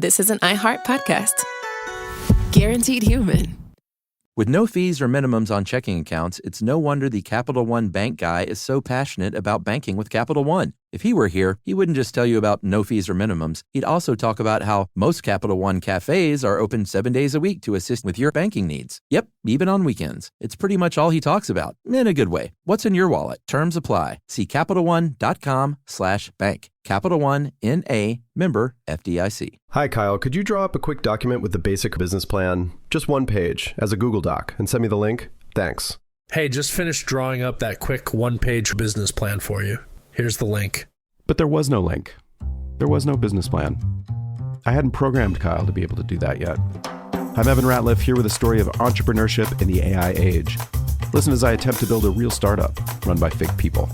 this is an iHeart podcast. Guaranteed Human. With no fees or minimums on checking accounts, it's no wonder the Capital One bank guy is so passionate about banking with Capital One. If he were here, he wouldn't just tell you about no fees or minimums. He'd also talk about how most Capital One cafes are open 7 days a week to assist with your banking needs. Yep, even on weekends. It's pretty much all he talks about, in a good way. What's in your wallet? Terms apply. See CapitalOne.com/bank. Capital One, N.A., member FDIC. Hi, Kyle. Could you draw up a quick document with the basic business plan, just one page, as a Google Doc, and send me the link? Thanks. Hey, just finished drawing up that quick one-page business plan for you. Here's the link. But there was no link. There was no business plan. I hadn't programmed Kyle to be able to do that yet. I'm Evan Ratliff, here with a story of entrepreneurship in the AI age. Listen as I attempt to build a real startup run by fake people.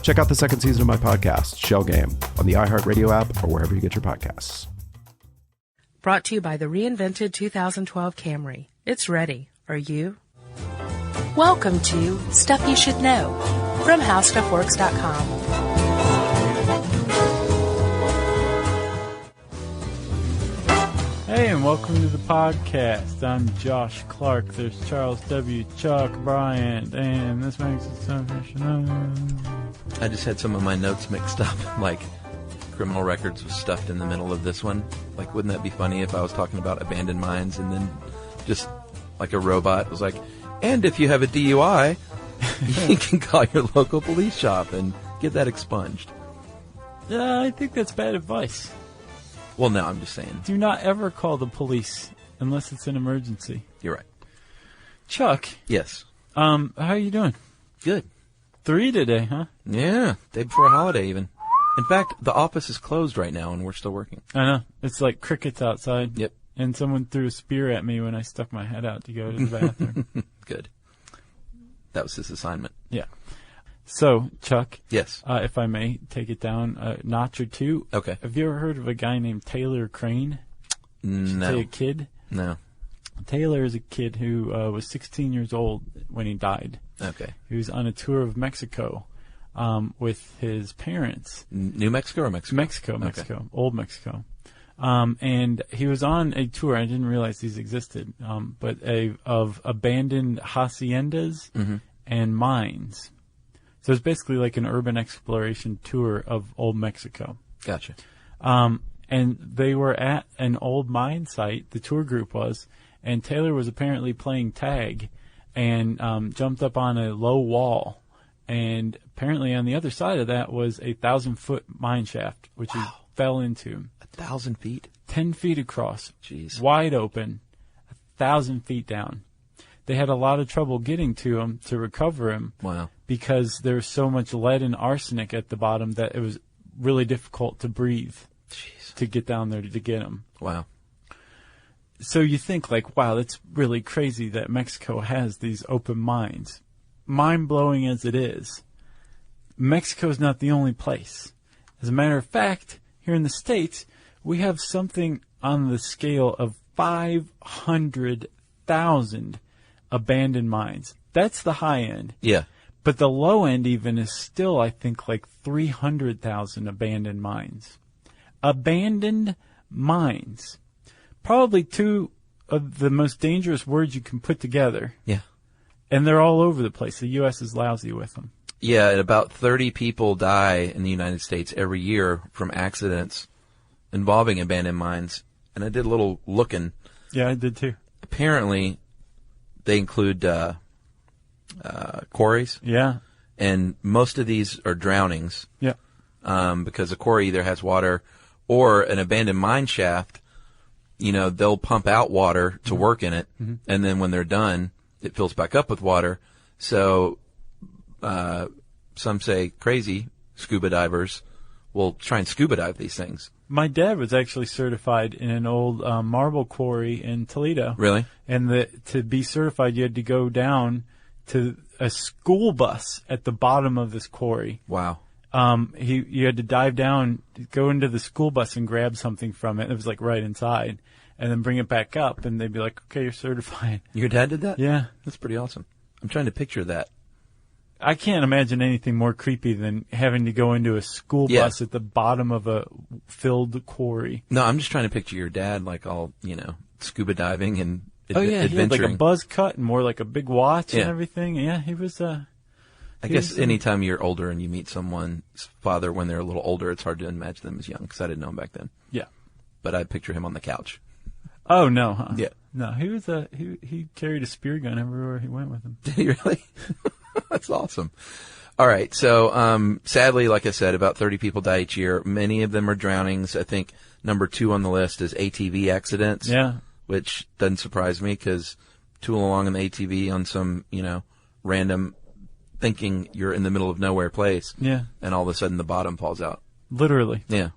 Check out the second season of my podcast, Shell Game, on the iHeartRadio app or wherever you get your podcasts. Brought to you by the reinvented 2012 Camry. It's ready. Are you? Welcome to Stuff You Should Know from HowStuffWorks.com. Hey, and welcome to the podcast. I'm Josh Clark. There's Charles W. Chuck Bryant, and this makes it something you should know. I just had some of my notes mixed up, like criminal records was stuffed in the middle of this one. Like, wouldn't that be funny if I was talking about abandoned mines and then just like a robot was like, and if you have a DUI, you can call your local police shop and get that expunged. I think that's bad advice. Well, no, I'm just saying. Do not ever call the police unless it's an emergency. You're right. Chuck. Yes. How are you doing? Good. 3 today, huh? Yeah, day before a holiday even. In fact, the office is closed right now and we're still working. I know. It's like crickets outside. Yep. And someone threw a spear at me when I stuck my head out to go to the bathroom. Good. That was his assignment. Yeah. So, Chuck. Yes. If I may take it down a notch or two. Okay. Have you ever heard of a guy named Taylor Crane? No. Say a kid? No. Taylor is a kid who was 16 years old when he died. Okay. He was on a tour of Mexico with his parents. New Mexico or Mexico? Mexico. Okay. Old Mexico. And he was on a tour. I didn't realize these existed, but of abandoned haciendas and mines. So it's basically like an urban exploration tour of old Mexico. Gotcha. And they were at an old mine site, the tour group was, and Taylor was apparently playing tag and jumped up on a low wall. And apparently on the other side of that was a 1,000-foot mine shaft, which he fell into. 1,000 feet? 10 feet across. Jeez. Wide open, 1,000 feet down. They had a lot of trouble getting to him to recover him. Wow. Because there was so much lead and arsenic at the bottom that it was really difficult to breathe. Jeez. To get down there to get him. Wow. So you think like, wow, that's really crazy that Mexico has these open mines. Mind-blowing as it is, Mexico's not the only place. As a matter of fact, here in the States, we have something on the scale of 500,000 abandoned mines. That's the high end. Yeah. But the low end even is still, I think, like 300,000 abandoned mines. Abandoned mines. Probably two of the most dangerous words you can put together. Yeah. And they're all over the place. The U.S. is lousy with them. Yeah, and about 30 people die in the United States every year from accidents involving abandoned mines. And I did a little looking. Yeah, I did too. Apparently, they include quarries. Yeah. And most of these are drownings. Yeah. Because a quarry either has water or an abandoned mine shaft, you know, they'll pump out water to work in it. And then when they're done, it fills back up with water. So, some say crazy scuba divers will try and scuba dive these things. My dad was actually certified in an old marble quarry in Toledo. Really? And to be certified, you had to go down to a school bus at the bottom of this quarry. Wow. You had to dive down, go into the school bus and grab something from it. It was like right inside, and then bring it back up, and they'd be like, "Okay, you're certified." Your dad did that? Yeah. That's pretty awesome. I'm trying to picture that. I can't imagine anything more creepy than having to go into a school Yeah. bus at the bottom of a filled quarry. No, I'm just trying to picture your dad like all, scuba diving and Oh yeah, he had like a adventuring. buzz cut and wore like a big watch Yeah. and everything. Yeah, he was. I guess anytime you're older and you meet someone's father when they're a little older, it's hard to imagine them as young because I didn't know him back then. Yeah. But I picture him on the couch. Oh no. Huh? Yeah. No, he was he carried a spear gun everywhere he went with him. Did he really? That's awesome. All right. So, sadly, like I said, about 30 people die each year. Many of them are drownings. I think number 2 on the list is ATV accidents. Yeah. Which doesn't surprise me because tooling along in the ATV on some, random thinking you're in the middle of nowhere place. Yeah. And all of a sudden the bottom falls out. Literally. Yeah.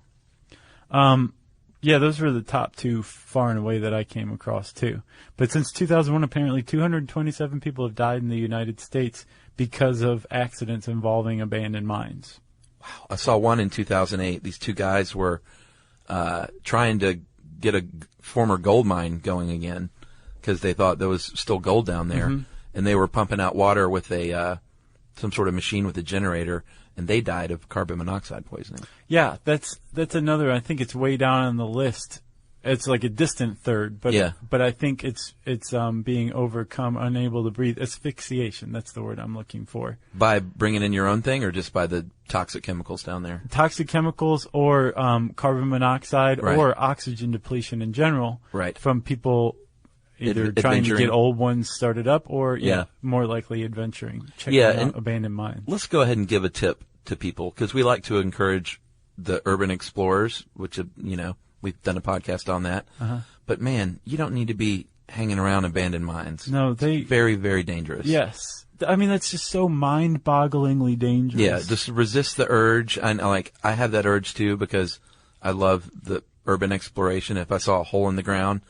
Yeah, those were the top 2 far and away that I came across too. But since 2001, apparently 227 people have died in the United States because of accidents involving abandoned mines. I saw one in 2008. These 2 guys were trying to get a former gold mine going again because they thought there was still gold down there. Mm-hmm. And they were pumping out water with some sort of machine with a generator, and they died of carbon monoxide poisoning. Yeah, that's another. I think it's way down on the list. It's like a distant third, but Yeah. but I think it's being overcome, unable to breathe. Asphyxiation. That's the word I'm looking for. By bringing in your own thing, or just by the toxic chemicals down there? Toxic chemicals or carbon monoxide Right. or oxygen depletion in general. Right. From people either trying to Adventuring. get old ones started up or Yeah. more likely adventuring, checking Yeah, out and abandoned mines. Let's go ahead and give a tip to people because we like to encourage the urban explorers, which, we've done a podcast on that. Uh-huh. But man, you don't need to be hanging around abandoned mines. No, they. Very, very dangerous. Yes. I mean, that's just so mind-bogglingly dangerous. Yeah, just resist the urge. I have that urge too because I love the urban exploration. If I saw a hole in the ground,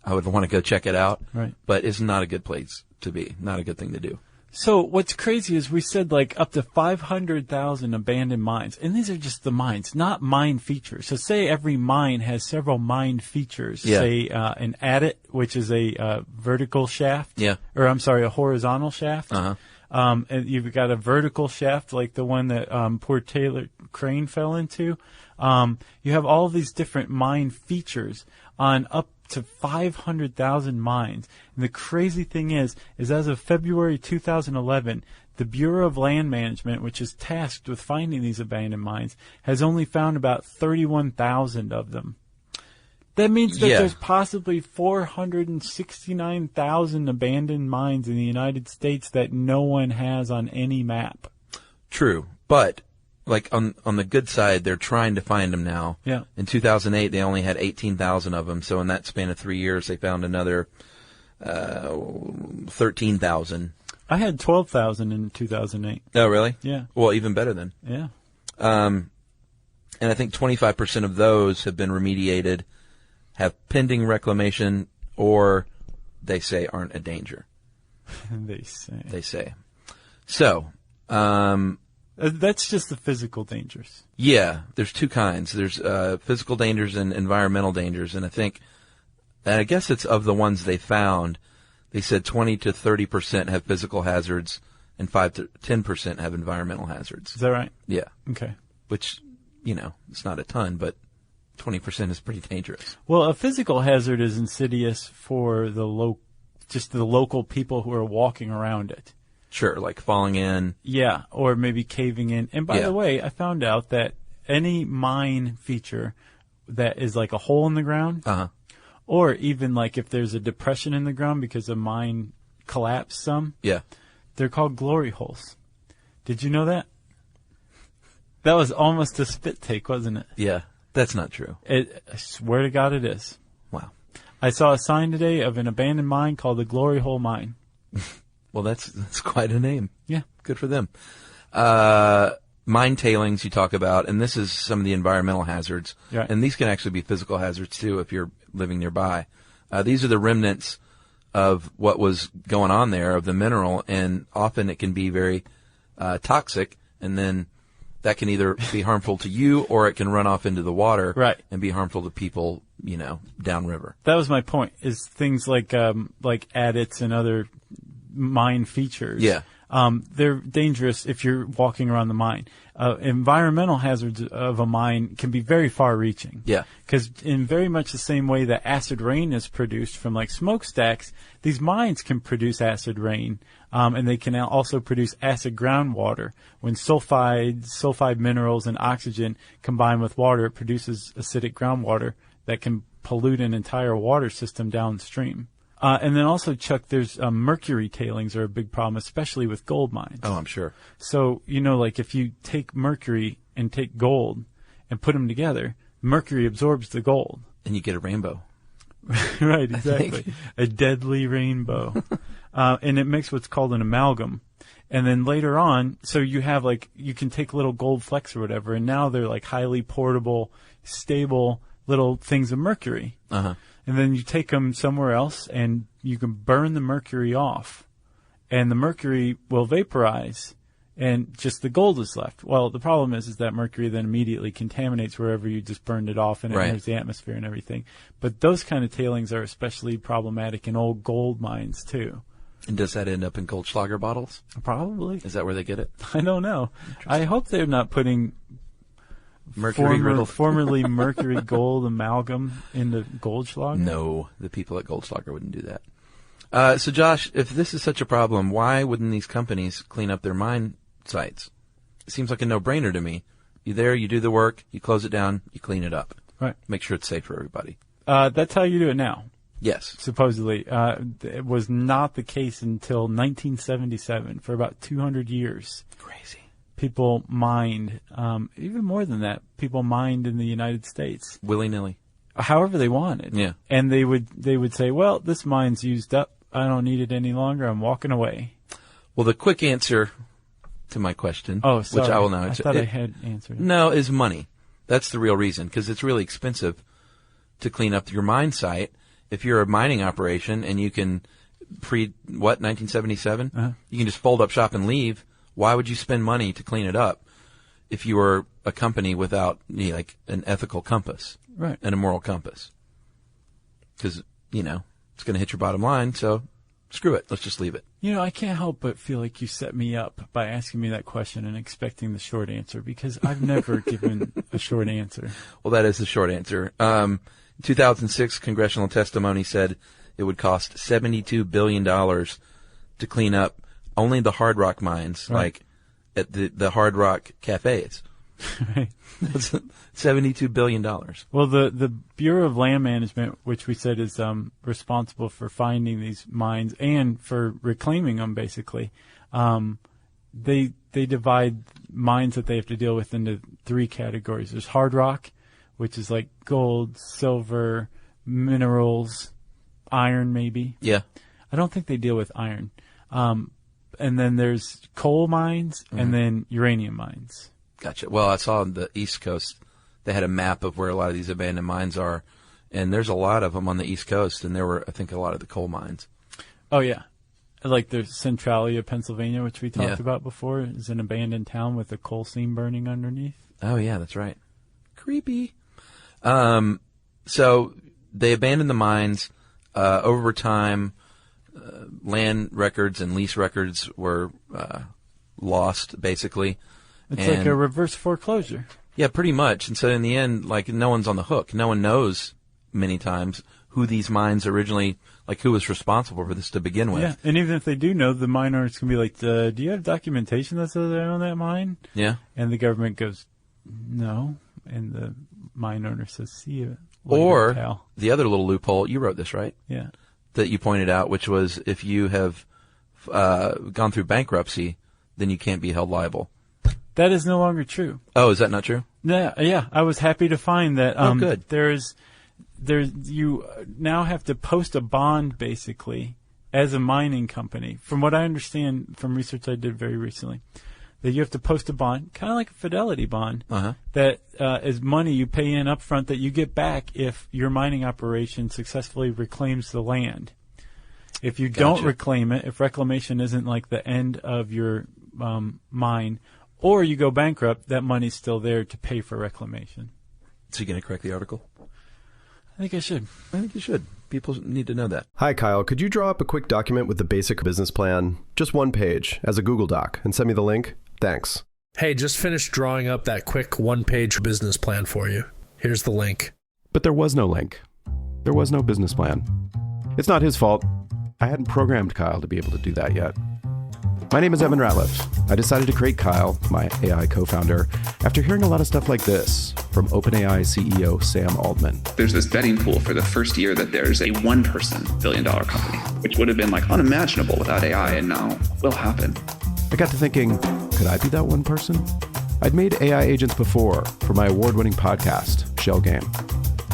I would want to go check it out. Right. But it's not a good place to be. Not a good thing to do. So what's crazy is we said like up to 500,000 abandoned mines, and these are just the mines, not mine features. So say every mine has several mine features. Yeah. Say an adit, which is a vertical shaft. Yeah. Or I'm sorry, a horizontal shaft. Uh-huh. And you've got a vertical shaft like the one that poor Taylor Crane fell into. You have all these different mine features on up to 500,000 mines. And the crazy thing is as of February 2011, the Bureau of Land Management, which is tasked with finding these abandoned mines, has only found about 31,000 of them. That means that Yeah. there's possibly 469,000 abandoned mines in the United States that no one has on any map. True, but like on the good side, they're trying to find them now. Yeah. In 2008, they only had 18,000 of them. So in that span of 3 years, they found another 13,000. I had 12,000 in 2008. Oh, really? Yeah. Well, even better then. Yeah. And I think 25% of those have been remediated, have pending reclamation, or they say aren't a danger. They say. They say. So, That's just the physical dangers. yeah, there's 2 kinds. There's physical dangers and environmental dangers, and I guess it's of the ones they found. They said 20 to 30% have physical hazards, and 5 to 10% have environmental hazards. Is that right? Yeah, Okay. which it's not a ton, but 20% is pretty dangerous. Well, a physical hazard is insidious for just the local people who are walking around it. Sure, like falling in. Yeah, or maybe caving in. And by Yeah. the way, I found out that any mine feature that is like a hole in the ground, Uh-huh. or even like if there's a depression in the ground because a mine collapsed some, Yeah. they're called glory holes. Did you know that? That was almost a spit take, wasn't it? Yeah. That's not true. I swear to God it is. Wow. I saw a sign today of an abandoned mine called the Glory Hole Mine. Well, that's quite a name. Yeah. Good for them. Mine tailings you talk about, and this is some of the environmental hazards. Right. And these can actually be physical hazards too if you're living nearby. These are the remnants of what was going on there, of the mineral, and often it can be very toxic, and then that can either be harmful to you or it can run off into the water Right. and be harmful to people, downriver. That was my point, is things like adits and other mine features. Yeah. they're dangerous if you're walking around the mine. Environmental hazards of a mine can be very far-reaching. Yeah. Because in very much the same way that acid rain is produced from like smokestacks, these mines can produce acid rain, and they can also produce acid groundwater. When sulfide minerals, and oxygen combine with water, it produces acidic groundwater that can pollute an entire water system downstream. And then also, Chuck, there's mercury tailings are a big problem, especially with gold mines. Oh, I'm sure. So, like if you take mercury and take gold and put them together, mercury absorbs the gold. And you get a rainbow. Right, exactly. A deadly rainbow. And it makes what's called an amalgam. And then later on, so you have you can take little gold flecks or whatever, and now they're like highly portable, stable little things of mercury. Uh-huh. And then you take them somewhere else, and you can burn the mercury off, and the mercury will vaporize, and just the gold is left. Well, the problem is that mercury then immediately contaminates wherever you just burned it off, and it enters the atmosphere and everything. But those kind of tailings are especially problematic in old gold mines too. And does that end up in Goldschlager bottles? Probably. Is that where they get it? I don't know. I hope they're not putting formerly mercury gold amalgam into Goldschlager. No, the people at Goldschlager wouldn't do that. So, Josh, if this is such a problem, why wouldn't these companies clean up their mine sites? It seems like a no-brainer to me. You're there, you do the work, you close it down, you clean it up. Right. Make sure it's safe for everybody. That's how you do it now. Yes. Supposedly. It was not the case until 1977, for about 200 years. Crazy. People mined, even more than that, people mined in the United States. Willy-nilly. However they wanted. Yeah. And they would say, well, this mine's used up. I don't need it any longer. I'm walking away. Well, the quick answer to my question, which I will now answer. I thought I had answered it. No, is money. That's the real reason, because it's really expensive to clean up your mine site. If you're a mining operation and you can 1977? Uh-huh. You can just fold up shop and leave. Why would you spend money to clean it up if you were a company without an ethical compass, right, and a moral compass? Because, it's going to hit your bottom line, so screw it. Let's just leave it. I can't help but feel like you set me up by asking me that question and expecting the short answer, because I've never given a short answer. Well, that is the short answer. 2006 congressional testimony said it would cost $72 billion to clean up only the hard rock mines, right, like at the Hard Rock cafes. Right. That's $72 billion. Well, the Bureau of Land Management, which we said is responsible for finding these mines and for reclaiming them, basically, they divide mines that they have to deal with into three categories. There's hard rock, which is like gold, silver, minerals, iron maybe. Yeah. I don't think they deal with iron. And then there's coal mines, and then uranium mines. Gotcha. Well, I saw on the East Coast, they had a map of where a lot of these abandoned mines are, and there's a lot of them on the East Coast, and there were, I think, a lot of the coal mines. Oh, yeah. Like there's Centralia, Pennsylvania, which we talked about before, is an abandoned town with a coal seam burning underneath. Oh, yeah, that's right. Creepy. So they abandoned the mines. Over time, land records and lease records were lost, basically. It's like a reverse foreclosure. Yeah, pretty much. And so in the end, no one's on the hook. No one knows many times who these mines originally, who was responsible for this to begin with. Yeah, and even if they do know, the mine owners can be like, do you have documentation that says they own that mine? Yeah. And the government goes, no. And the mine owner says, see you later, or pal. The other little loophole, you wrote this, right? Yeah. That you pointed out, which was if you have gone through bankruptcy, then you can't be held liable. That is no longer true. Oh, is that not true? Yeah. I was happy to find that. Good. You now have to post a bond, basically, as a mining company. From what I understand from research I did very recently, that you have to post a bond, kind of like a fidelity bond, that is money you pay in up front that you get back if your mining operation successfully reclaims the land. If you don't reclaim it, if reclamation isn't like the end of your mine, or you go bankrupt, that money's still there to pay for reclamation. So you're going to correct the article? I think I should. I think you should. People need to know that. Hi, Kyle. Could you draw up a quick document with the basic business plan, just one page, as a Google Doc, and send me the link? Thanks. Hey, just finished drawing up that quick one-page business plan for you. Here's the link. But there was no link. There was no business plan. It's not his fault. I hadn't programmed Kyle to be able to do that yet. My name is Evan Ratliff. I decided to create Kyle, my AI co-founder, after hearing a lot of stuff like this from OpenAI CEO Sam Altman. There's this betting pool for the first year that there's a one-person billion-dollar company, which would have been like unimaginable without AI, and now will happen. I got to thinking, could I be that one person? I'd made AI agents before for my award-winning podcast, Shell Game.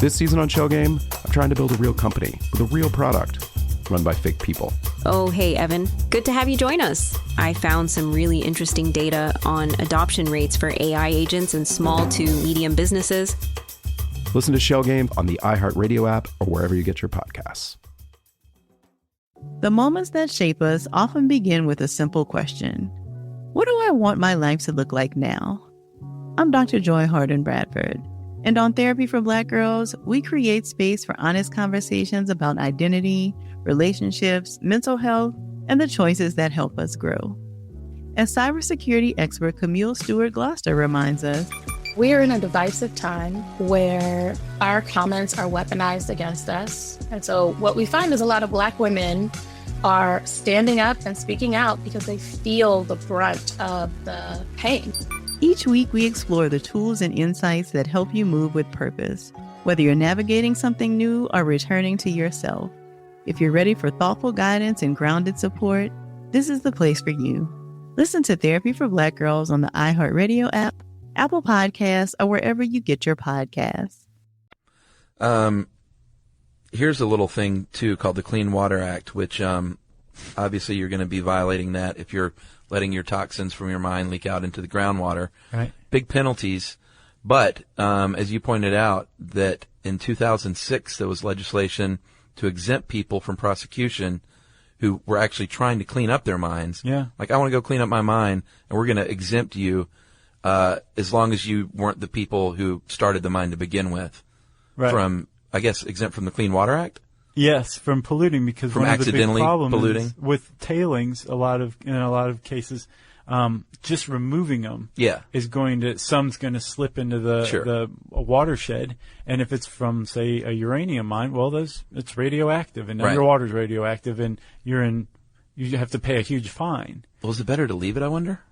This season on Shell Game, I'm trying to build a real company with a real product run by fake people. Oh, hey, Evan. Good to have you join us. I found some really interesting data on adoption rates for AI agents in small to medium businesses. Listen to Shell Game on the iHeartRadio app or wherever you get your podcasts. The moments that shape us often begin with a simple question. What do I want my life to look like now? I'm Dr. Joy Harden Bradford, and on Therapy for Black Girls, we create space for honest conversations about identity, relationships, mental health, and the choices that help us grow. As cybersecurity expert Camille Stewart-Gloucester reminds us, we are in a divisive time where our comments are weaponized against us. And so what we find is a lot of Black women are standing up and speaking out because they feel the brunt of the pain. Each week we explore the tools and insights that help you move with purpose, whether you're navigating something new or returning to yourself. If you're ready for thoughtful guidance and grounded support, this is the place for you. Listen to Therapy for Black Girls on the iHeartRadio app, Apple Podcasts, or wherever you get your podcasts. Here's a little thing, too, called the Clean Water Act, which obviously you're going to be violating that if you're letting your toxins from your mine leak out into the groundwater. Right. Big penalties. But as you pointed out, that in 2006 there was legislation to exempt people from prosecution who were actually trying to clean up their mines. Yeah. Like, I want to go clean up my mine, and we're going to exempt you as long as you weren't the people who started the mine to begin with. Right. From, I guess, exempt from the Clean Water Act? Yes, from polluting, because from one of the big problems polluting. is with tailings, in a lot of cases, just removing them some's going to slip into the watershed, and if it's from, say, a uranium mine, well, it's radioactive, and underwater's radioactive, and you have to pay a huge fine. Well, is it better to leave it, I wonder?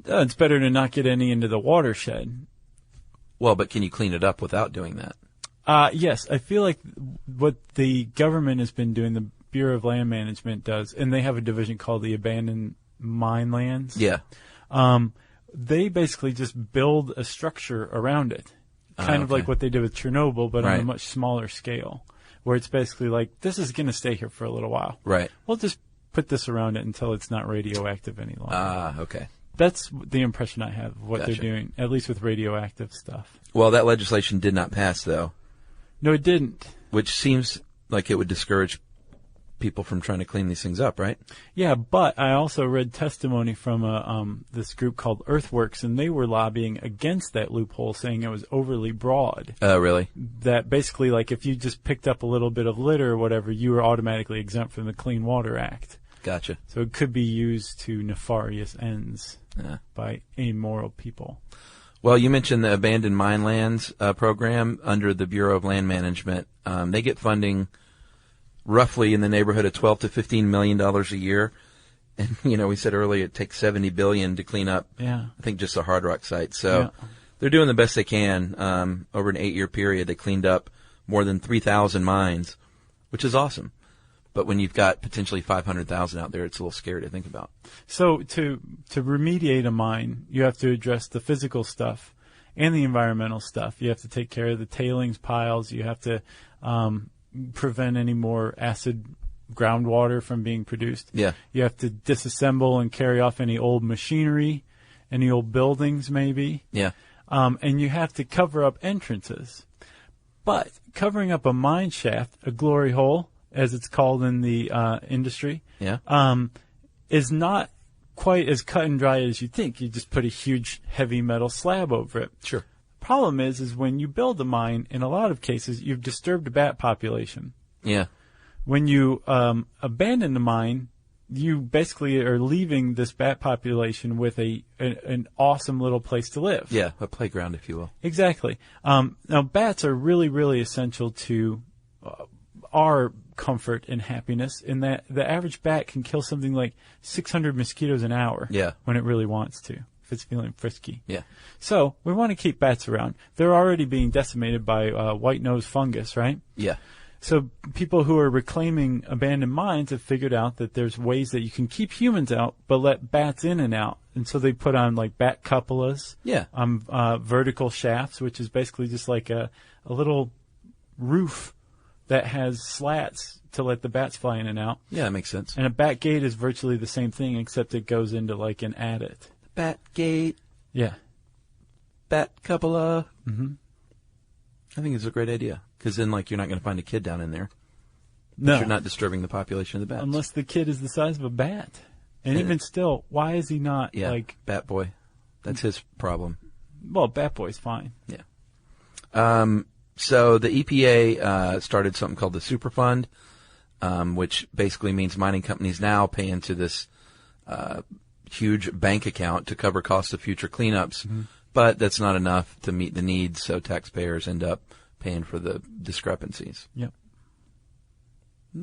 It's better to not get any into the watershed. Well, but can you clean it up without doing that? Yes, I feel like what the government has been doing, the Bureau of Land Management does, and they have a division called the Abandoned Mine Lands. Yeah. They basically just build a structure around it, kind of like what they did with Chernobyl, but on a much smaller scale, where it's basically like, this is going to stay here for a little while. Right. We'll just put this around it until it's not radioactive any longer. Okay. That's the impression I have of what they're doing, at least with radioactive stuff. Well, that legislation did not pass, though. No, it didn't. Which seems like it would discourage people from trying to clean these things up, right? Yeah, but I also read testimony from this group called Earthworks, and they were lobbying against that loophole, saying it was overly broad. Oh, really? That basically, like, if you just picked up a little bit of litter or whatever, you were automatically exempt from the Clean Water Act. Gotcha. So it could be used to nefarious ends by immoral people. Well, you mentioned the Abandoned Mine Lands program under the Bureau of Land Management. They get funding roughly in the neighborhood of $12 to $15 million a year. And, we said earlier it takes $70 billion to clean up, I think, just the Hard Rock site. So they're doing the best they can. Over an 8-year period, they cleaned up more than 3,000 mines, which is awesome. But when you've got potentially 500,000 out there, it's a little scary to think about. So to remediate a mine, you have to address the physical stuff and the environmental stuff. You have to take care of the tailings piles. You have to prevent any more acid groundwater from being produced. Yeah. You have to disassemble and carry off any old machinery, any old buildings maybe. Yeah. And you have to cover up entrances. But covering up a mine shaft, a glory hole, as it's called in the industry, is not quite as cut and dry as you think. You just put a huge heavy metal slab over it. Sure. Problem is when you build a mine, in a lot of cases, you've disturbed a bat population. Yeah. When you abandon the mine, you basically are leaving this bat population with an awesome little place to live. Yeah, a playground, if you will. Exactly. Now, bats are really, really essential to our comfort and happiness in that the average bat can kill something like 600 mosquitoes an hour when it really wants to, if it's feeling frisky. Yeah. So we want to keep bats around. They're already being decimated by white-nosed fungus, right? Yeah. So people who are reclaiming abandoned mines have figured out that there's ways that you can keep humans out but let bats in and out. And so they put on like bat cupolas, vertical shafts, which is basically just like a little roof that has slats to let the bats fly in and out. Yeah, that makes sense. And a bat gate is virtually the same thing, except it goes into like an adit. Bat gate. Yeah. Bat cupola. Mm-hmm. I think it's a great idea. Because then, like, you're not going to find a kid down in there. No. But you're not disturbing the population of the bats. Unless the kid is the size of a bat. And even still, why is he not, like... Bat boy. That's his problem. Well, Bat Boy's fine. Yeah. So the EPA started something called the Superfund, which basically means mining companies now pay into this huge bank account to cover costs of future cleanups. Mm-hmm. But that's not enough to meet the needs, so taxpayers end up paying for the discrepancies. Yep.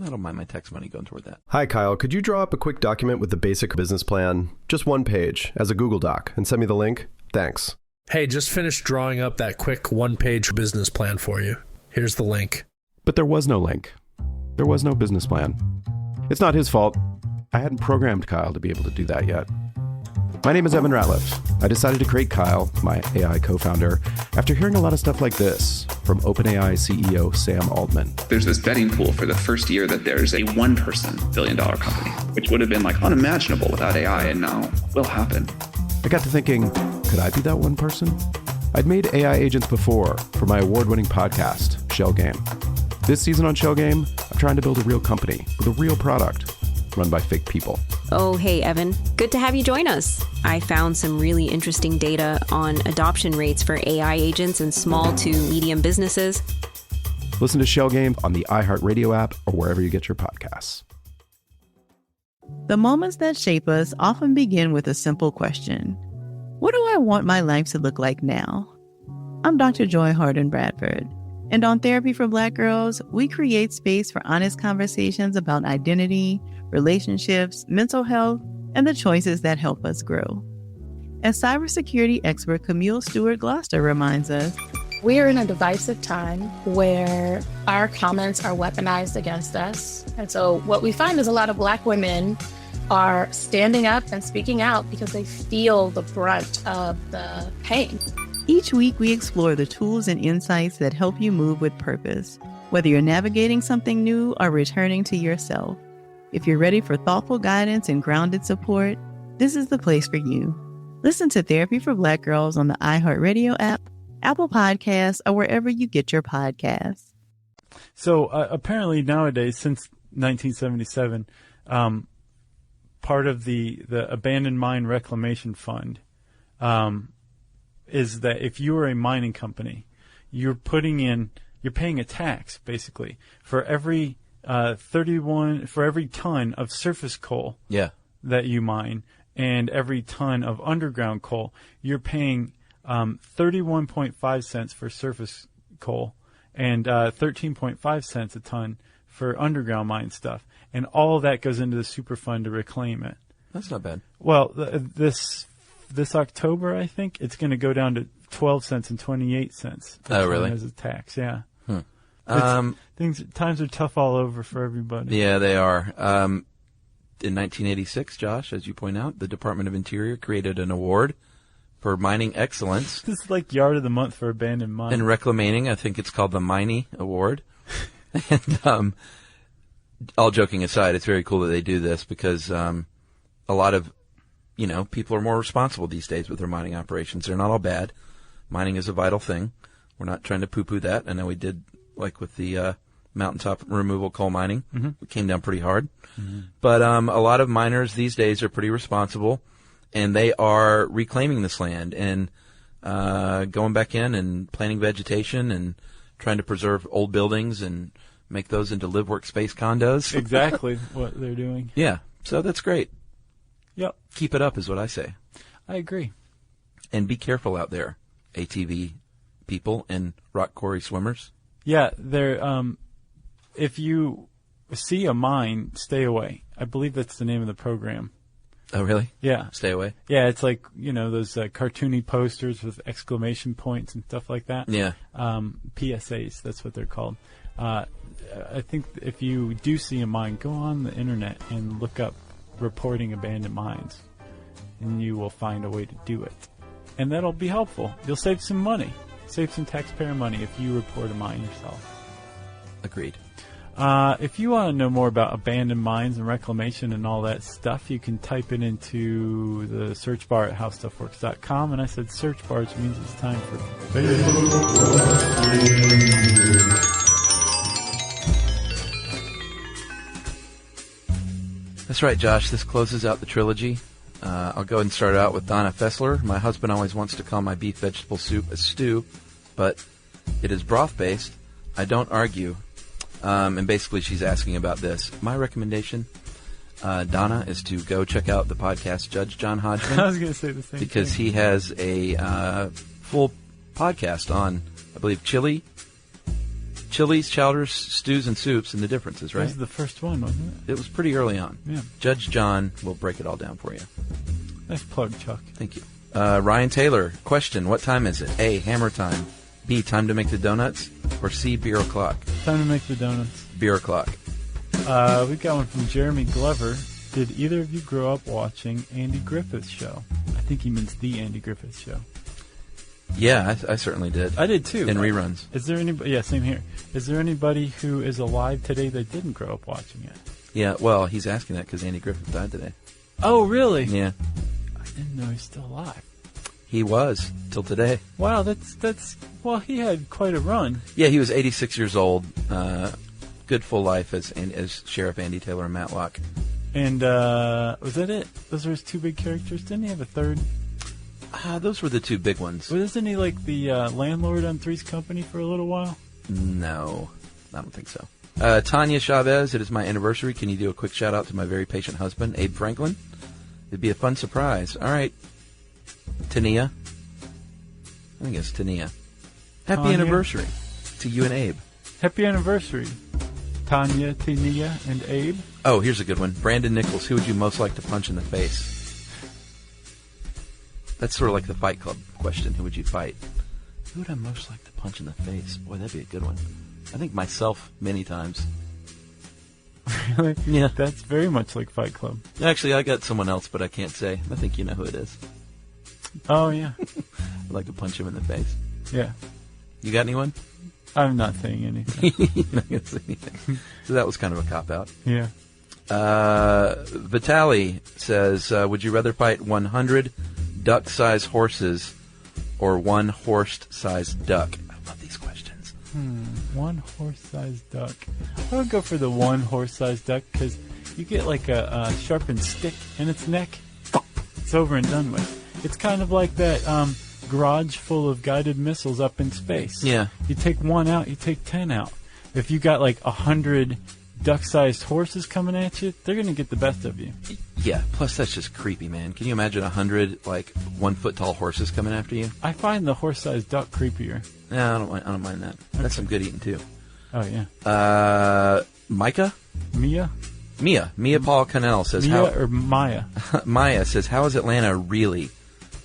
I don't mind my tax money going toward that. Hi, Kyle. Could you draw up a quick document with the basic business plan, just one page, as a Google Doc, and send me the link? Thanks. Hey, just finished drawing up that quick one-page business plan for you. Here's the link. But there was no link. There was no business plan. It's not his fault. I hadn't programmed Kyle to be able to do that yet. My name is Evan Ratliff. I decided to create Kyle, my AI co-founder, after hearing a lot of stuff like this from OpenAI CEO Sam Altman. There's this betting pool for the first year that there's a one-person billion-dollar company, which would have been like unimaginable without AI, and now will happen. I got to thinking, could I be that one person? I'd made AI agents before for my award-winning podcast, Shell Game. This season on Shell Game, I'm trying to build a real company with a real product run by fake people. Oh, hey, Evan. Good to have you join us. I found some really interesting data on adoption rates for AI agents in small to medium businesses. Listen to Shell Game on the iHeartRadio app or wherever you get your podcasts. The moments that shape us often begin with a simple question. What do I want my life to look like now? I'm Dr. Joy Harden Bradford, and on Therapy for Black Girls, we create space for honest conversations about identity, relationships, mental health, and the choices that help us grow. As cybersecurity expert Camille Stewart Gloucester reminds us, we are in a divisive time where our comments are weaponized against us. And so what we find is a lot of Black women are standing up and speaking out because they feel the brunt of the pain. Each week we explore the tools and insights that help you move with purpose, whether you're navigating something new or returning to yourself. If you're ready for thoughtful guidance and grounded support, this is the place for you. Listen to Therapy for Black Girls on the iHeartRadio app, Apple Podcasts, or wherever you get your podcasts. So apparently nowadays, since 1977, part of the Abandoned Mine Reclamation Fund is that if you are a mining company, you're paying a tax basically for every 31 for every ton of surface coal that you mine, and every ton of underground coal, you're paying 31.5 cents for surface coal and 13.5 cents a ton for underground mine stuff, and all of that goes into the Superfund to reclaim it. That's not bad. Well, this October, I think it's going to go down to 12 cents and 28 cents. Oh, really? As a tax, yeah. Times are tough all over for everybody. Yeah, they are. In 1986, Josh, as you point out, the Department of Interior created an award for mining excellence. This is like Yard of the Month for abandoned mines. In reclaiming, I think it's called the Miney Award. And all joking aside, it's very cool that they do this because a lot of people are more responsible these days with their mining operations. They're not all bad. Mining is a vital thing. We're not trying to poo-poo that. I know we did, like with the mountaintop removal coal mining. Mm-hmm. It came down pretty hard. Mm-hmm. But a lot of miners these days are pretty responsible, and they are reclaiming this land. And going back in and planting vegetation and trying to preserve old buildings and make those into live workspace condos. Exactly what they're doing. Yeah, so that's great. Yep. Keep it up is what I say. I agree. And be careful out there, ATV people and rock quarry swimmers. Yeah, they're, if you see a mine, stay away. I believe that's the name of the program. Oh, really? Yeah. Stay away? Yeah, it's like, those cartoony posters with exclamation points and stuff like that. Yeah. PSAs, that's what they're called. I think if you do see a mine, go on the internet and look up reporting abandoned mines, and you will find a way to do it. And that'll be helpful. You'll save some money. Save some taxpayer money if you report a mine yourself. Agreed. If you want to know more about abandoned mines and reclamation and all that stuff, you can type it into the search bar at howstuffworks.com. And I said search bar, which means it's time for That's right, Josh. This closes out the trilogy. I'll go ahead and start out with Donna Fessler. My husband always wants to call my beef vegetable soup a stew, but it is broth-based. I don't argue. And basically she's asking about this. My recommendation, Donna, is to go check out the podcast Judge John Hodgman. I was going to say the same because thing. he has a full podcast on, I believe, chilies, chowders, stews, and soups, and the differences, right? This is the first one, wasn't it? It was pretty early on. Yeah. Judge John will break it all down for you. Nice plug, Chuck. Thank you. Ryan Taylor, question, what time is it? A, hammer time. B, time to make the donuts. Or C, beer o'clock. Time to make the donuts. Beer o'clock. We've got one from Jeremy Glover. Did either of you grow up watching Andy Griffith's show? I think he means the Andy Griffith Show. Yeah, I certainly did. I did too. In reruns. Is there anybody? Yeah, same here. Is there anybody who is alive today that didn't grow up watching it? Yeah, well, he's asking that because Andy Griffith died today. Oh, really? Yeah. I didn't know he's still alive. He was, till today. Wow, that's well, he had quite a run. Yeah, he was 86 years old. Good full life as Sheriff Andy Taylor and Matlock. And was that it? Those were his two big characters? Didn't he have a third? Those were the two big ones. Well, isn't he like the landlord on Three's Company for a little while? No, I don't think so. Tanya Chavez, it is my anniversary. Can you do a quick shout out to my very patient husband, Abe Franklin? It'd be a fun surprise. All right. Tania. I think it's Tania. Happy Tanya. anniversary to you and Abe. Happy anniversary, Tanya, Tania, and Abe. Oh, here's a good one. Brandon Nichols, who would you most like to punch in the face? That's sort of like the Fight Club question. Who would you fight? Who would I most like to punch in the face? Boy, that'd be a good one. I think myself many times. Really? Yeah. That's very much like Fight Club. Actually, I got someone else, but I can't say. I think you know who it is. Oh, yeah. I'd like to punch him in the face. Yeah. You got anyone? I'm not saying anything. Not gonna say anything. So that was kind of a cop-out. Yeah. Vitali says, would you rather fight 100 duck-sized horses or one horse-sized duck? I love these questions. One horse-sized duck. I would go for the one horse-sized duck because you get like a sharpened stick in its neck. It's over and done with. It's kind of like that garage full of guided missiles up in space. Yeah. You take one out, you take 10 out. If you got like 100 duck-sized horses coming at you, they're going to get the best of you. Yeah, plus that's just creepy, man. Can you imagine 100, 1-foot-tall horses coming after you? I find the horse-sized duck creepier. No, I don't mind that. Okay. That's some good eating, too. Oh, yeah. Micah? Mia Paul Cannell says, Mia or Maya? Maya says, how is Atlanta really?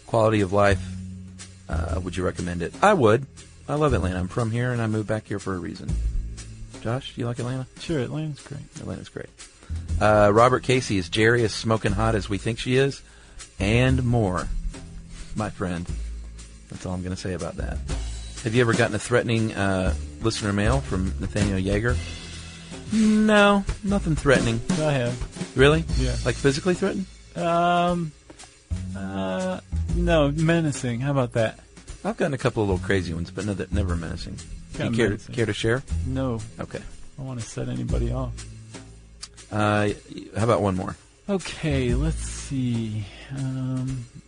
Quality of life, would you recommend it? I would. I love Atlanta. I'm from here, and I moved back here for a reason. Josh, do you like Atlanta? Sure, Atlanta's great. Atlanta's great. Robert Casey, is Jerry as smoking hot as we think she is? And more, my friend. That's all I'm going to say about that. Have you ever gotten a threatening listener mail from Nathaniel Yeager? No, nothing threatening. I have. Really? Yeah. Like physically threatened? No, menacing. How about that? I've gotten a couple of little crazy ones, but never menacing. Do you care to share? No. Okay. I don't want to set anybody off. How about one more? Okay, let's see.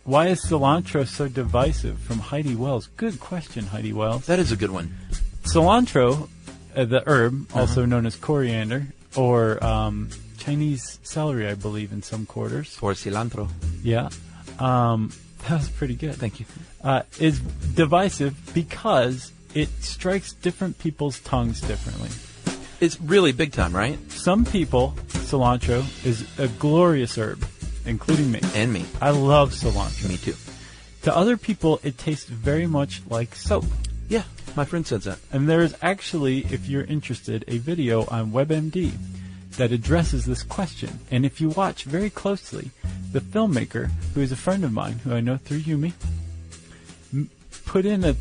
Why is cilantro so divisive? From Heidi Wells. Good question, Heidi Wells. That is a good one. Cilantro, the herb, also known as coriander, or Chinese celery, I believe, in some quarters. Or cilantro. Yeah. That was pretty good. Thank you. Is divisive because it strikes different people's tongues differently. It's really big time, right? Some people, cilantro is a glorious herb, including me. And me. I love cilantro. Me too. To other people, it tastes very much like soap. Yeah, my friend says that. And there is actually, if you're interested, a video on WebMD that addresses this question. And if you watch very closely, the filmmaker, who is a friend of mine, who I know through Yumi, put in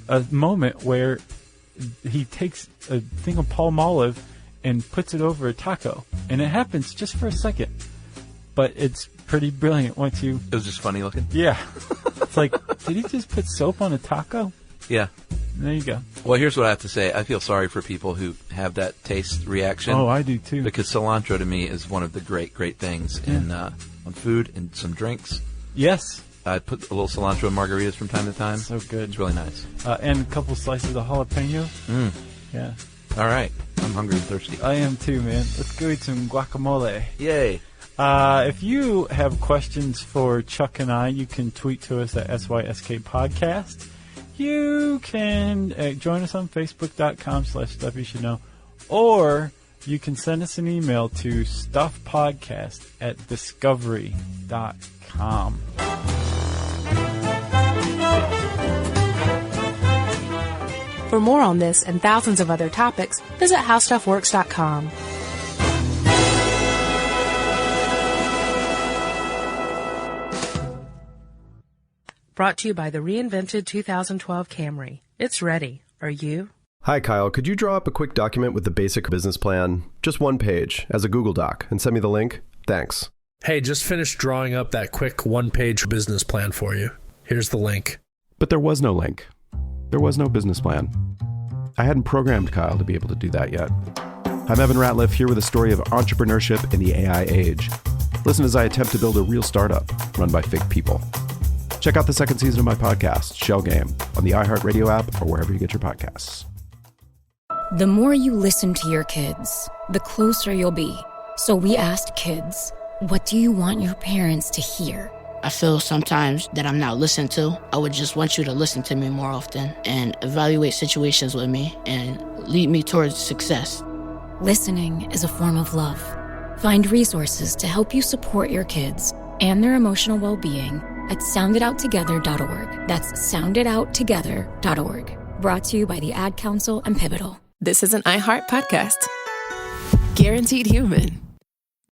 a moment where he takes a thing of Palmolive and puts it over a taco. And it happens just for a second. But it's pretty brilliant once you... It was just funny looking? Yeah. It's like, did he just put soap on a taco? Yeah. There you go. Well, here's what I have to say. I feel sorry for people who have that taste reaction. Oh, I do too. Because cilantro to me is one of the great things in on food and some drinks. Yes. I put a little cilantro in margaritas from time to time. So good. It's really nice. And a couple slices of jalapeno. Yeah. All right. I'm hungry and thirsty. I am too, man. Let's go eat some guacamole. Yay. If you have questions for Chuck and I, you can tweet to us at SYSK Podcast. You can join us on Facebook.com/StuffYouShouldKnow, or you can send us an email to stuffpodcast@discovery.com. For more on this and thousands of other topics, visit HowStuffWorks.com. Brought to you by the reinvented 2012 Camry. It's ready. Are you? Hi, Kyle. Could you draw up a quick document with the basic business plan? Just one page, as a Google Doc, and send me the link? Thanks. Hey, just finished drawing up that quick one-page business plan for you. Here's the link. But there was no link. There was no business plan. I hadn't programmed Kyle to be able to do that yet. I'm Evan Ratliff, here with a story of entrepreneurship in the AI age. Listen as I attempt to build a real startup run by fake people. Check out the second season of my podcast, Shell Game, on the iHeartRadio app or wherever you get your podcasts. The more you listen to your kids, the closer you'll be. So we asked kids, what do you want your parents to hear? I feel sometimes that I'm not listened to. I would just want you to listen to me more often and evaluate situations with me and lead me towards success. Listening is a form of love. Find resources to help you support your kids and their emotional well-being at sounditouttogether.org. That's sounditouttogether.org. Brought to you by the Ad Council and Pivotal. This is an iHeart podcast. Guaranteed Human.